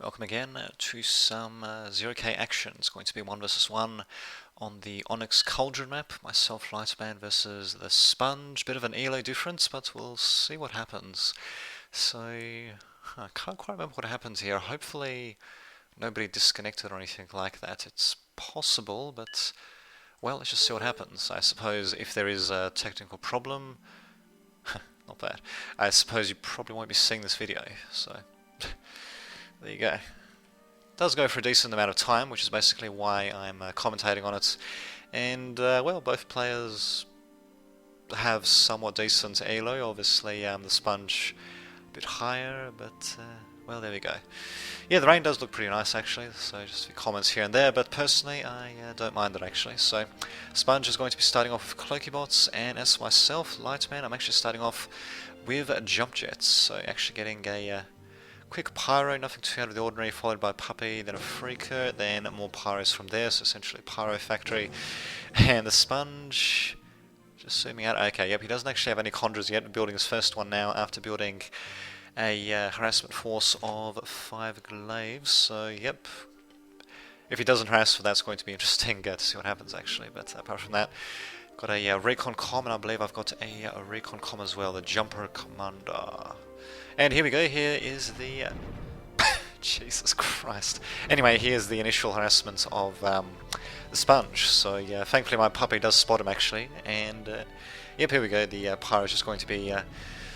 Welcome again to some 0k action. It's going to be 1 versus 1 on the Onyx Couldron map. Myself, Lightman versus the Sponge. Bit of an elo difference, but we'll see what happens. So, I can't quite remember what happens here. Hopefully nobody disconnected or anything like that. It's possible, but, well, let's just see what happens. I suppose if there is a technical problem, not bad, I suppose you probably won't be seeing this video, so... There you go. It does go for a decent amount of time, which is basically why I'm commentating on it. And, well, both players have somewhat decent elo. Obviously, the Sponge a bit higher, but, well, there we go. Yeah, the rain does look pretty nice, actually, so just a few comments here and there, but personally, I don't mind it, actually. So, Sponge is going to be starting off with Cloaky Bots, and as myself, Lightman, I'm actually starting off with Jump Jets, so actually getting a... quick pyro, nothing too out of the ordinary, followed by puppy, then a freaker, then more pyros from there, so essentially pyro factory. And the Sponge, just zooming out, okay, yep, he doesn't actually have any conjures yet, building his first one now after building a harassment force of 5 glaives, so yep. If he doesn't harass, well, that's going to be interesting to see what happens actually, but apart from that, got a recon comm, and I believe I've got a recon comm as well, the jumper commander. And here we go, here is the... Jesus Christ. Anyway, here's the initial harassment of the Sponge. So, yeah, thankfully my puppy does spot him, actually. And, yep, here we go, the pyro is just going to be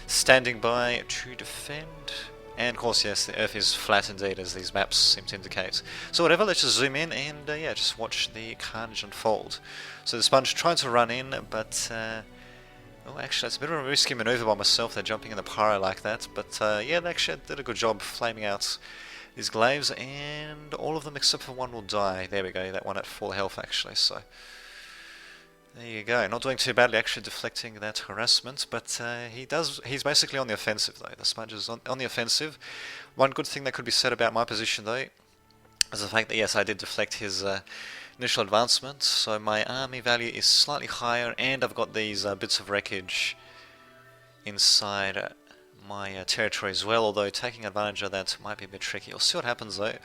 standing by to defend. And, of course, yes, the Earth is flat indeed, as these maps seem to indicate. So whatever, let's just zoom in and, yeah, just watch the carnage unfold. So the Sponge trying to run in, but... oh, actually, it's a bit of a risky maneuver by myself, they're jumping in the pyro like that, but yeah, they actually did a good job flaming out these glaives, and all of them except for one will die. There we go, that one at full health actually, so... there you go, not doing too badly actually deflecting that harassment, but he's basically on the offensive though, the Sponge is on the offensive. One good thing that could be said about my position though, is the fact that yes, I did deflect his... initial advancement, so my army value is slightly higher, and I've got these bits of wreckage inside my territory as well, although taking advantage of that might be a bit tricky. We'll see what happens though.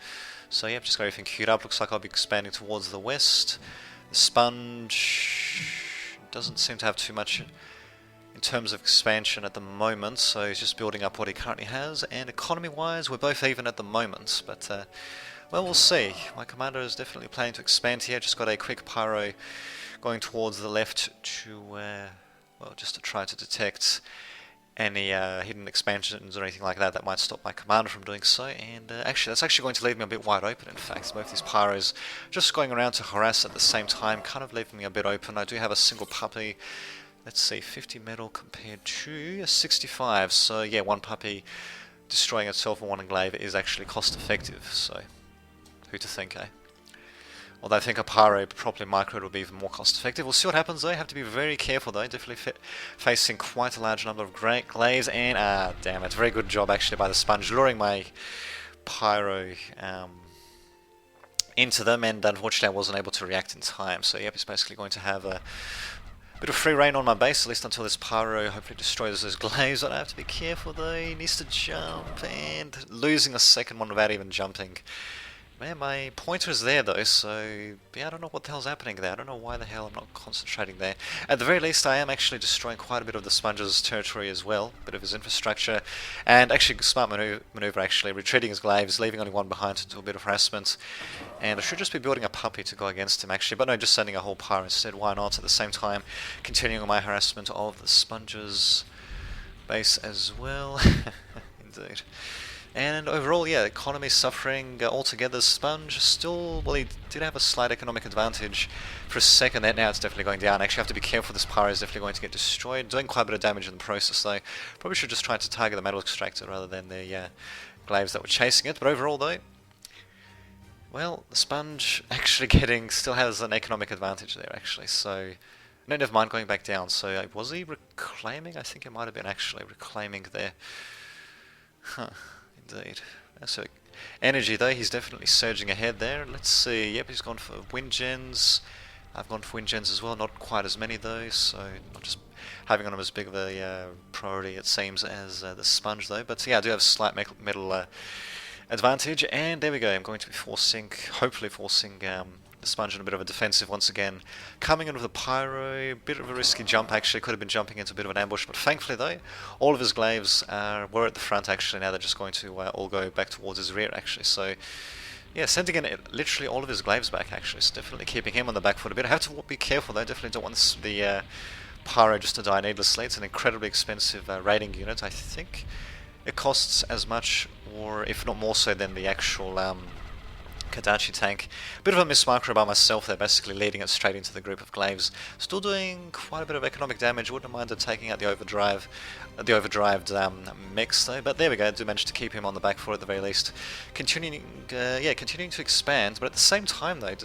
So yep, just got everything queued up, looks like I'll be expanding towards the west. The Sponge doesn't seem to have too much in terms of expansion at the moment, so he's just building up what he currently has, and economy wise we're both even at the moment, but well, we'll see. My commander is definitely planning to expand here. Just got a quick pyro going towards the left to, well, just to try to detect any hidden expansions or anything like that that might stop my commander from doing so. And actually, that's actually going to leave me a bit wide open, in fact. Both these pyros just going around to harass at the same time, kind of leaving me a bit open. I do have a single puppy. Let's see, 50 metal compared to 65. So, yeah, one puppy destroying itself in one glaive is actually cost effective, so... who to think, eh? Although I think a pyro properly microed will be even more cost effective. We'll see what happens though. Have to be very careful though. Definitely facing quite a large number of great glaives, and damn it, very good job actually by the Sponge luring my pyro into them, and unfortunately I wasn't able to react in time. So yep, it's basically going to have a bit of free reign on my base, at least until this pyro hopefully destroys those glaives. I have to be careful though. He needs to jump, and losing a second one without even jumping. Man, my pointer is there though, so yeah, I don't know what the hell's happening there. I don't know why the hell I'm not concentrating there. At the very least, I am actually destroying quite a bit of the Sponge's territory as well, a bit of his infrastructure, and actually smart maneuver actually, retreating his glaives, leaving only one behind to do a bit of harassment. And I should just be building a puppy to go against him actually, but no, just sending a whole pyro instead, why not? At the same time, continuing my harassment of the Sponge's base as well. Indeed. And overall, yeah, economy suffering altogether. Sponge still, well, he did have a slight economic advantage for a second there. Now it's definitely going down. Actually, have to be careful. This pyro is definitely going to get destroyed. Doing quite a bit of damage in the process, though. Probably should just try to target the metal extractor rather than the glaives that were chasing it. But overall, though, well, the Sponge actually still has an economic advantage there, actually. So, no, never mind, going back down. So, was he reclaiming? I think it might have been actually reclaiming there. Huh. Indeed. So, energy though, he's definitely surging ahead there. Let's see, yep, he's gone for wind gens. I've gone for wind gens as well, not quite as many though, so not just having on him as big of a priority it seems as the Sponge though. But yeah, I do have slight metal advantage, and there we go. I'm going to be forcing, hopefully forcing the Sponge in a bit of a defensive once again. Coming in with a Pyro, bit of a risky jump actually, could have been jumping into a bit of an ambush, but thankfully though, all of his glaives were at the front actually. Now they're just going to all go back towards his rear actually, so yeah, sending in literally all of his glaives back actually, it's definitely keeping him on the back foot a bit. I have to be careful though, definitely don't want the Pyro just to die needlessly. It's an incredibly expensive raiding unit. I think it costs as much, or if not more so, than the actual Kadachi tank. Bit of a mismarker by myself there, basically leading it straight into the group of glaives. Still doing quite a bit of economic damage. Wouldn't mind taking out the overdrived mix though. But there we go. I do manage to keep him on the back foot at the very least. Continuing to expand, but at the same time though,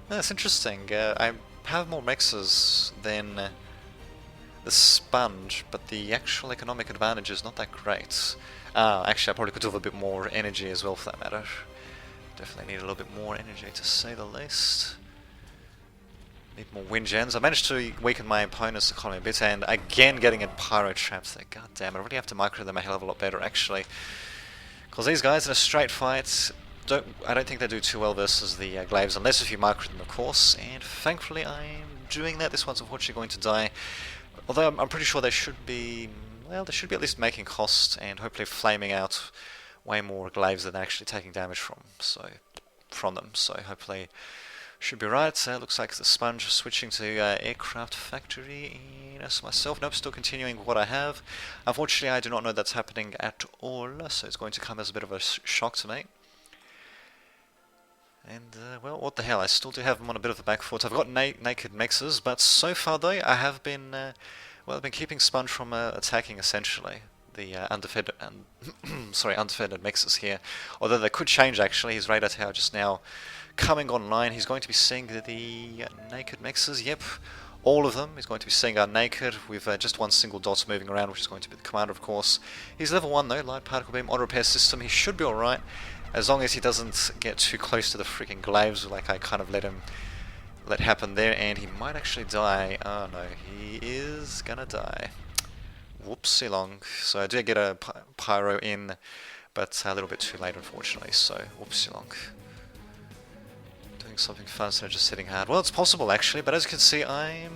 that's interesting. I have more mixes than the Sponge, but the actual economic advantage is not that great. Actually, I probably could do with a bit more energy as well, for that matter. Definitely need a little bit more energy, to say the least. Need more wind gens. I managed to weaken my opponent's economy a bit, and again getting in pyro traps there. God damn, I really have to micro them a hell of a lot better, actually. Because these guys in a straight fight, I don't think they do too well versus the glaives, unless if you micro them, of course. And thankfully, I'm doing that. This one's unfortunately going to die. Although I'm pretty sure they should be, well, they should be at least making cost and hopefully flaming out way more glaives than actually taking damage from them. So hopefully should be right. Looks like the Sponge switching to aircraft factory. As myself, nope, still continuing with what I have. Unfortunately, I do not know that's happening at all, so it's going to come as a bit of a shock to me. And, well, what the hell, I still do have them on a bit of the back foot. I've got naked mixes, but so far, though, I have been, I've been keeping Sponge from attacking, essentially, the undefended mixes here. Although they could change, actually. His radar tower just now coming online. He's going to be seeing the naked mixes, yep. All of them. He's going to be seeing our naked with just one single dot moving around, which is going to be the commander, of course. He's level 1, though, light particle beam, auto repair system. He should be alright. As long as he doesn't get too close to the freaking glaives, like I kind of let happen there, and he might actually die. Oh no, he is gonna die. Whoopsie long. So I did get a pyro in, but a little bit too late, unfortunately. So whoopsie long. Doing something fun instead of just sitting hard. Well, it's possible actually, but as you can see, I'm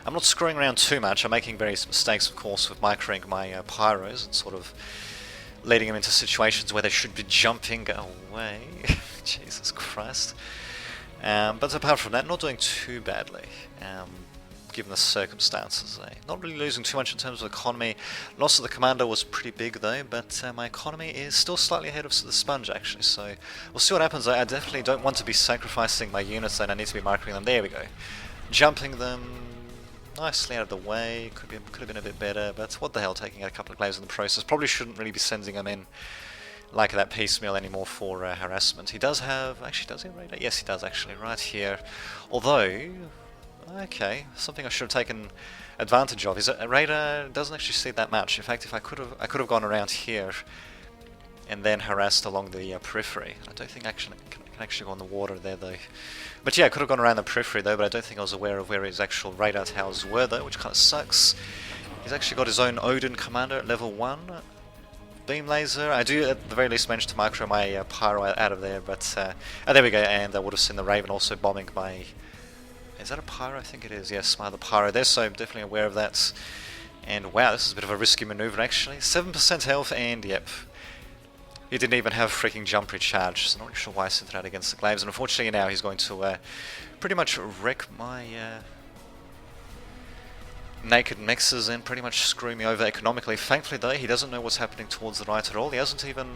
not screwing around too much. I'm making various mistakes, of course, with microing my pyros and sort of leading them into situations where they should be jumping away. Jesus Christ. But apart from that, not doing too badly, given the circumstances. Not really losing too much in terms of economy. Loss of the commander was pretty big though, but my economy is still slightly ahead of the Sponge actually, so we'll see what happens. I definitely don't want to be sacrificing my units, and I need to be microing them. There we go. Jumping them nicely out of the way, could have been a bit better, but what the hell, taking out a couple of glaives in the process. Probably shouldn't really be sending them in like that piecemeal anymore for harassment. He does have, actually does he have radar? Yes he does actually, right here. Although, okay, something I should have taken advantage of is that radar doesn't actually see that much. In fact, if I could have gone around here and then harassed along the periphery. I don't think actually can actually go on the water there though. But yeah, I could have gone around the periphery though, but I don't think I was aware of where his actual radar towers were though, which kind of sucks. He's actually got his own Odin commander at level 1. Beam laser. I do at the very least manage to micro my pyro out of there, but there we go, and I would have seen the Raven also bombing my... Is that a pyro? I think it is, yes, my other pyro there, so I'm definitely aware of that. And wow, this is a bit of a risky maneuver actually. 7% health, and yep. He didn't even have freaking jump recharge, so I'm not really sure why I sent it out against the glaives. And unfortunately now he's going to pretty much wreck my naked mixes and pretty much screw me over economically. Thankfully though, he doesn't know what's happening towards the right at all. He hasn't even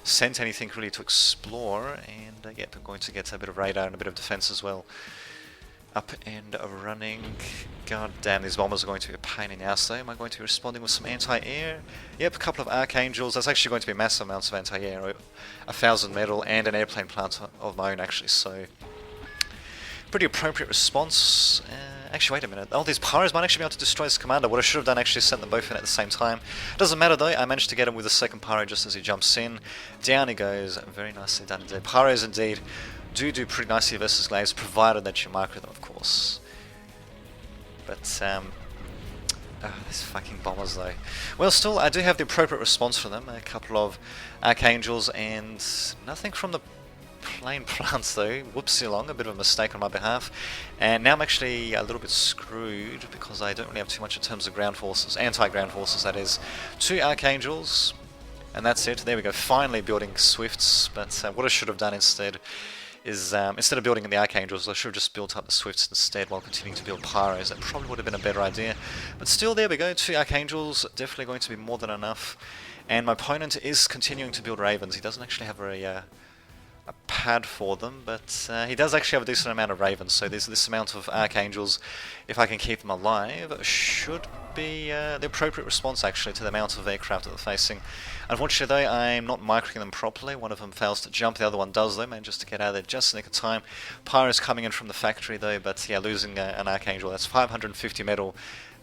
sent anything really to explore, and yep, I'm going to get a bit of radar and a bit of defense as well. Up and running. God damn, these bombers are going to be a pain in the ass though. Am I going to be responding with some anti-air? Yep, a couple of Archangels. That's actually going to be massive amounts of anti-air. 1,000 metal and an airplane plant of my own actually, so... Pretty appropriate response. Actually, wait a minute. Oh, these pyros might actually be able to destroy this commander. What I should have done actually sent them both in at the same time. Doesn't matter though, I managed to get him with the second pyro just as he jumps in. Down he goes. Very nicely done indeed. Pyros indeed do pretty nicely versus glaives, provided that you micro them, of course. But These fucking bombers though. Well, still, I do have the appropriate response from them. A couple of Archangels and nothing from the plain plants though. Whoopsie long, a bit of a mistake on my behalf. And now I'm actually a little bit screwed because I don't really have too much in terms of ground forces, anti-ground forces that is. 2 Archangels, and that's it. There we go, finally building Swifts, but what I should have done instead is, instead of building the Archangels, I should have just built up the Swifts instead while continuing to build Pyros. That probably would have been a better idea. But still, there we go, 2 Archangels, definitely going to be more than enough. And my opponent is continuing to build Ravens. He doesn't actually have a pad for them, but he does actually have a decent amount of Ravens, so there's this amount of Archangels, if I can keep them alive, should be the appropriate response actually to the amount of aircraft that they're facing. Unfortunately though, I'm not microing them properly. One of them fails to jump, the other one does though, manages to get out of there just in the nick of time. Pyro's coming in from the factory though, but yeah, losing an Archangel. That's 550 metal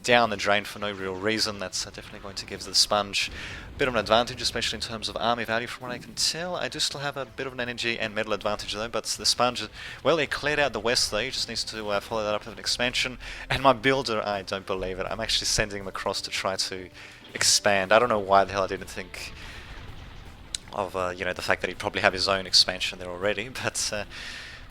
down the drain for no real reason. That's definitely going to give the Sponge a bit of an advantage, especially in terms of army value from what I can tell. I do still have a bit of an energy and metal advantage though, but the Sponge, well, he cleared out the west though. He just needs to follow that up with an expansion. And my builder, I don't believe it, I'm actually sending him across to try to expand. I don't know why the hell I didn't think of you know, the fact that he'd probably have his own expansion there already, but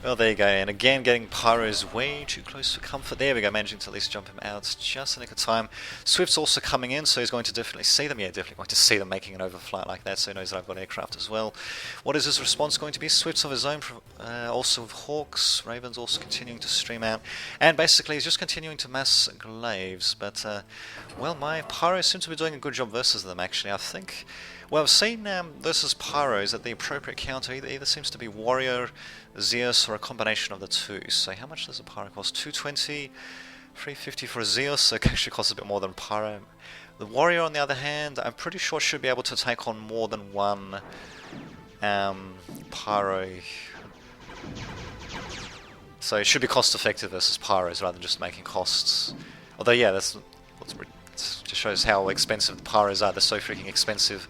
well, there you go, and again getting Pyros way too close for comfort. There we go, managing to at least jump him out just in the nick of time. Swift's also coming in, so he's going to definitely see them. Yeah, definitely going to see them making an overflight like that, so he knows that I've got aircraft as well. What is his response going to be? Swift's of his own, also with Hawks, Ravens also continuing to stream out, and basically he's just continuing to mass Glaives, but well, my Pyros seem to be doing a good job versus them actually, I think. Well, I've seen versus Pyros that the appropriate counter either seems to be Warrior, Zeus, or a combination of the two. So how much does a Pyro cost? 220, 350 for a Zeus, so it actually costs a bit more than Pyro. The Warrior, on the other hand, I'm pretty sure should be able to take on more than one Pyro. So it should be cost effective versus Pyros rather than just making costs. Although yeah, that's just shows how expensive the Pyros are. They're so freaking expensive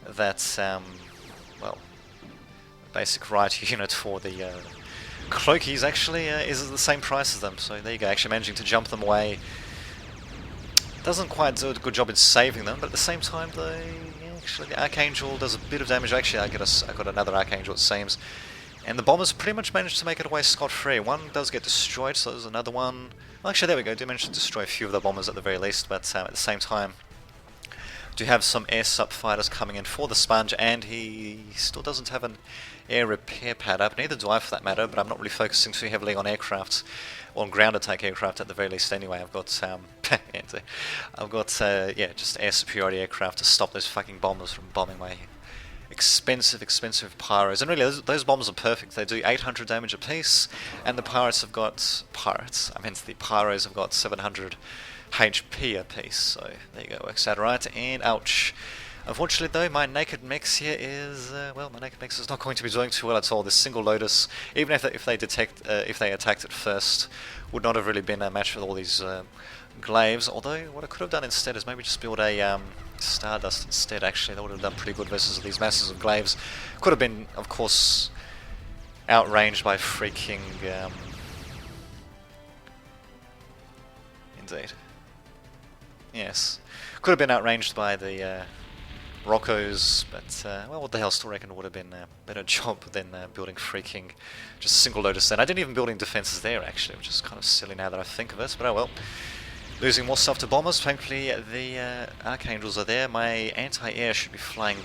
that, well, basic riot unit for the Cloakies actually is the same price as them. So there you go, actually managing to jump them away. Doesn't quite do a good job in saving them, but at the same time, though, yeah, actually the Archangel does a bit of damage. Actually, I got another Archangel, it seems. And the bombers pretty much managed to make it away scot-free. One does get destroyed, so there's another one. Well, actually, there we go. Do manage to destroy a few of the bombers at the very least, but at the same time, do have some air sup fighters coming in for the Sponge, and he still doesn't have an air repair pad up. Neither do I, for that matter. But I'm not really focusing too heavily on aircraft, or on ground attack aircraft at the very least. Anyway, I've got yeah, just air superiority aircraft to stop those fucking bombers from bombing my expensive Pyros. And really, those bombs are perfect. They do 800 damage apiece, and the Pyros have got the Pyros have got 700 HP apiece. So there you go, works out right. And ouch. Unfortunately though, my Naked Mix here is, well, my Naked Mix is not going to be doing too well at all. This single Lotus, even if they attacked it first, would not have really been a match with all these Glaives. Although, what I could have done instead is maybe just build a Stardust instead, actually. That would have done pretty good versus these masses of Glaives. Could have been, of course, outranged by freaking, indeed. Yes. Could have been outranged by the Roccos, but, well, what the hell, still reckon it would have been a better job than building freaking just a single Lotus then. I didn't even build in defenses there, actually, which is kind of silly now that I think of it, but oh well. Losing more stuff to bombers. Thankfully, the Archangels are there. My anti-air should be flying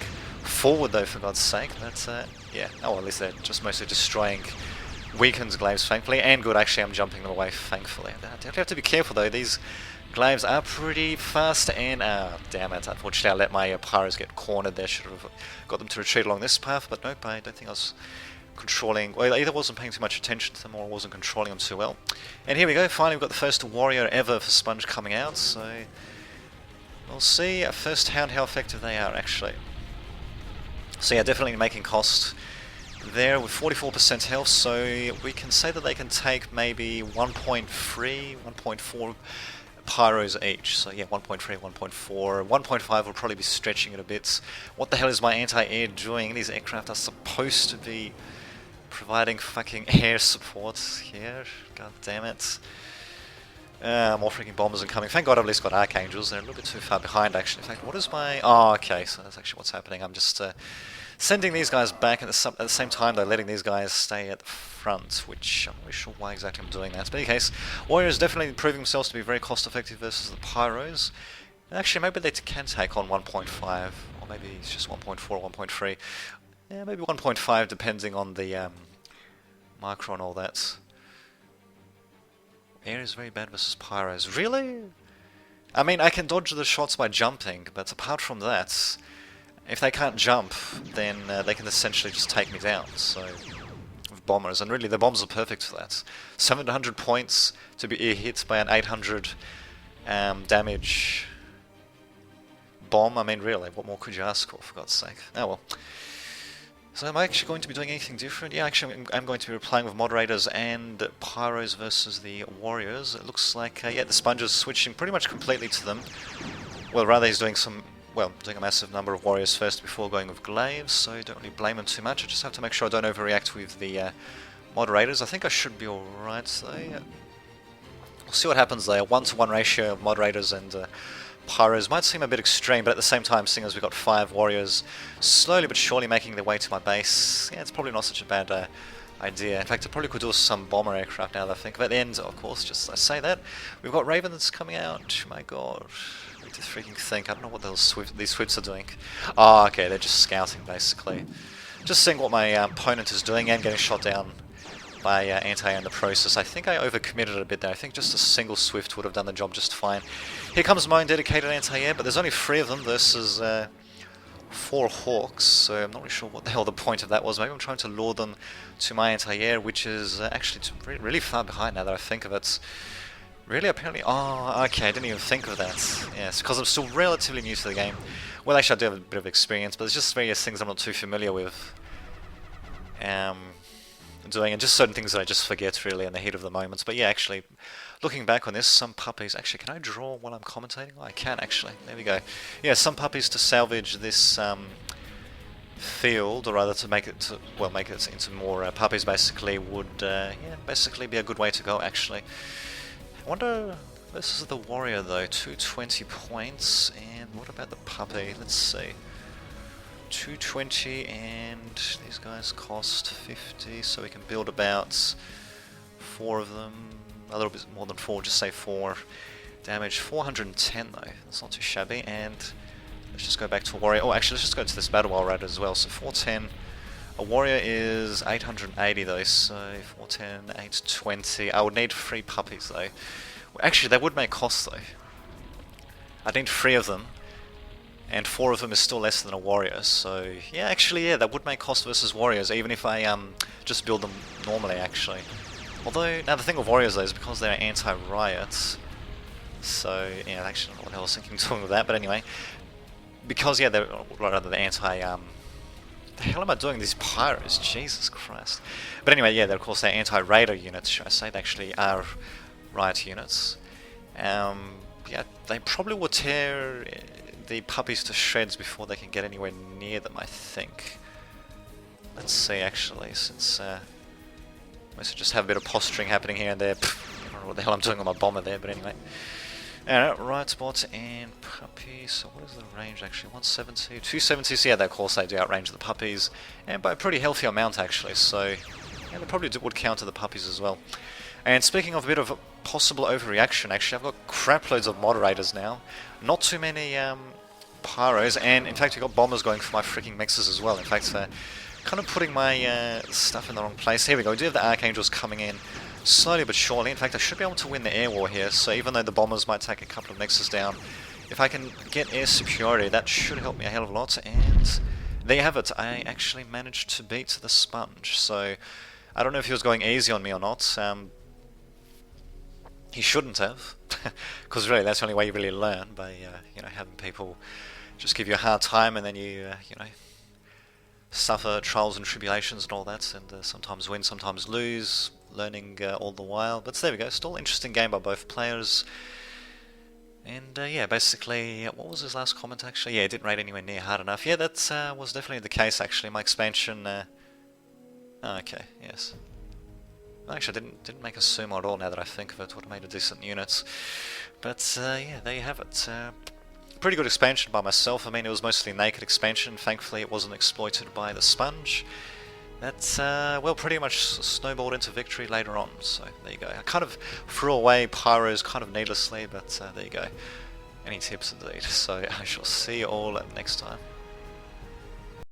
forward, though, for God's sake. But, yeah. Oh, well, at least they're just mostly destroying weakened Glaives, thankfully. And good, actually, I'm jumping them away, thankfully. I definitely have to be careful, though. These Glaives are pretty fast, and, damn it. Unfortunately, I let my Pyros get cornered there. Should have got them to retreat along this path, but nope, I don't think I was controlling, well, either wasn't paying too much attention to them or wasn't controlling them too well. And here we go, finally we've got the first Warrior ever for Sponge coming out, so we'll see firsthand how effective they are actually. So yeah, definitely making cost there with 44% health, so we can say that they can take maybe 1.3, 1.4 Pyros each. So yeah, 1.3, 1.4, 1.5 will probably be stretching it a bit. What the hell is my anti-air doing? These aircraft are supposed to be providing fucking air support here. God damn it. More freaking bombers incoming. Thank God I've at least got Archangels. They're a little bit too far behind, actually. In fact, what is my... Oh, okay, so that's actually what's happening. I'm just sending these guys back at the same time, though, letting these guys stay at the front, which I'm not really sure why exactly I'm doing that. But in any case, Warriors definitely proving themselves to be very cost-effective versus the Pyros. Actually, maybe they can take on 1.5, or maybe it's just 1.4 or 1.3. Yeah, maybe 1.5, depending on the micro and all that. Air is very bad versus Pyros. Really? I mean, I can dodge the shots by jumping, but apart from that, if they can't jump, then they can essentially just take me down. So, with bombers, and really the bombs are perfect for that. 700 points to be hit by an 800 damage bomb. I mean, really, what more could you ask for God's sake? Oh well. So am I actually going to be doing anything different? Yeah, actually I'm going to be playing with moderators and Pyros versus the Warriors. It looks like, yeah, the Sponge is switching pretty much completely to them. Well, rather he's doing doing a massive number of Warriors first before going with Glaives, so don't really blame him too much. I just have to make sure I don't overreact with the moderators. I think I should be alright, though. We'll see what happens there. 1-to-1 ratio of moderators and Pyros might seem a bit extreme, but at the same time, seeing as we've got 5 Warriors slowly but surely making their way to my base, yeah, it's probably not such a bad idea. In fact, I probably could do some bomber aircraft now that I think. But at the end, of course, just I say that, we've got Raven that's coming out. My god, I need to freaking think. I don't know what these Swifts are doing. Oh, okay, they're just scouting, basically. Just seeing what my opponent is doing and getting shot down by anti-air in the process. I think I overcommitted a bit there. I think just a single Swift would have done the job just fine. Here comes my own dedicated anti-air, but there's only 3 of them versus 4 Hawks, so I'm not really sure what the hell the point of that was. Maybe I'm trying to lure them to my anti-air, which is actually really far behind now that I think of it. Really, apparently... Oh, okay, I didn't even think of that. Yes, because I'm still relatively new to the game. Well, actually, I do have a bit of experience, but there's just various things I'm not too familiar with. Doing, and just certain things that I just forget really in the heat of the moments. But yeah, actually, looking back on this, some puppies... Actually, can I draw while I'm commentating? Oh, I can actually. There we go. Yeah, some puppies to salvage this field, or rather to make it into more puppies. Basically, would yeah, basically be a good way to go. Actually, I wonder. This is the warrior though. 220 points, and what about the puppy? Let's see. 220, and these guys cost 50, so we can build about 4 of them, a little bit more than 4, just say 4. Damage 410 though, that's not too shabby. And let's just go back to a warrior. Oh, actually, let's just go to this battle while we're at it as well. So 410, a warrior is 880 though, so 410, 820. I would need 3 puppies though. Well, actually, that would make cost though. I'd need 3 of them. And 4 of them is still less than a warrior, so yeah, actually, yeah, that would make cost versus warriors, even if I just build them normally, actually. Although, now the thing with warriors though is because they're anti-riot, so yeah, actually, I don't know what the hell I was thinking doing with that, but anyway, because yeah, they're rather the anti. The hell am I doing? These pyros, Jesus Christ! But anyway, yeah, they're of course they're anti-raider units. Should I say they actually are riot units? Yeah, they probably will tear the puppies to shreds before they can get anywhere near them, I think. Let's see, actually, since let's just have a bit of posturing happening here and there. I don't know what the hell I'm doing on my bomber there, but anyway. Alright, right spots and puppies. So what is the range actually? 170, 270. So yeah, of course they do outrange the puppies, and by a pretty healthy amount actually. So yeah, they probably would counter the puppies as well. And speaking of a bit of a possible overreaction, actually, I've got crap loads of moderators now. Not too many pyros, and in fact, I've got bombers going for my freaking mixers as well. In fact, kind of putting my stuff in the wrong place. Here we go. We do have the Archangels coming in slowly but surely. In fact, I should be able to win the air war here. So even though the bombers might take a couple of mixers down, if I can get air superiority, that should help me a hell of a lot. And there you have it. I actually managed to beat the Sponge. So I don't know if he was going easy on me or not. He shouldn't have, because really that's the only way you really learn, by you know, having people just give you a hard time, and then you you know, suffer trials and tribulations and all that, and sometimes win, sometimes lose, learning all the while. But there we go, still interesting game by both players. And yeah, basically, what was his last comment actually? Yeah, it didn't rate anywhere near hard enough. Yeah, that was definitely the case actually. My expansion. Okay, yes. Actually, I didn't make a sumo at all now that I think of it. Would have made a decent unit. But yeah, there you have it. Pretty good expansion by myself. I mean, it was mostly naked expansion. Thankfully, it wasn't exploited by the sponge. That, well, pretty much snowballed into victory later on. So there you go. I kind of threw away pyros kind of needlessly, but there you go. Any tips indeed. So I shall see you all next time.